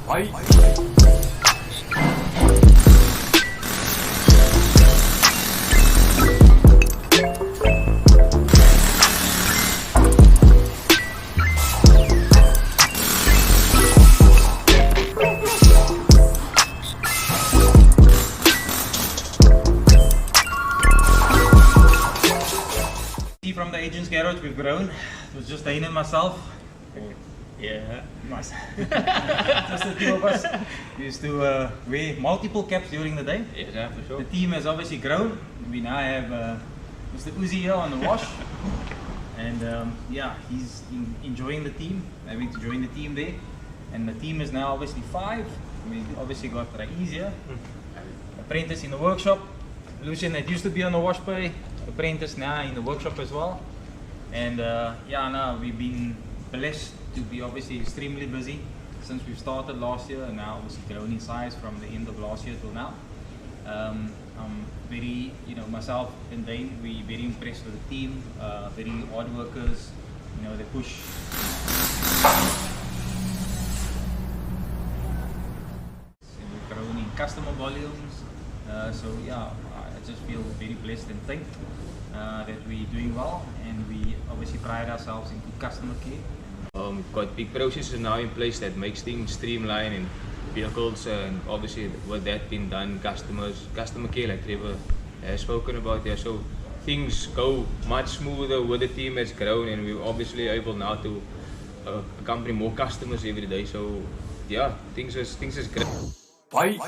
Fight. From the agent's garage, we've grown. It was just Dane and myself. Yeah. Nice. Just the two of us. We used to wear multiple caps during the day. Yeah, for sure. The team has obviously grown. We now have Mr. Uzi here on the wash. And yeah, he's enjoying the team, having to join the team there. And the team is now obviously 5. We obviously got Raiz here. Apprentice in the workshop. Lucian that used to be on the wash bay. Apprentice now in the workshop as well. And yeah, now we've been blessed to be obviously extremely busy since we've started last year, and now obviously grown in size from the end of last year till now. I'm very, myself and Dane, we're very impressed with the team, very hard workers, they push. And we've grown in customer volumes, so yeah, I just feel very blessed and thankful that we're doing well, and we obviously pride ourselves in good customer care. We've got big processes now in place that makes things streamlined in vehicles, and obviously with that being done, customer care, like Trevor has spoken about there. So things go much smoother with the team that's grown, and we're obviously able now to accompany more customers every day. So yeah, things is great. Fight.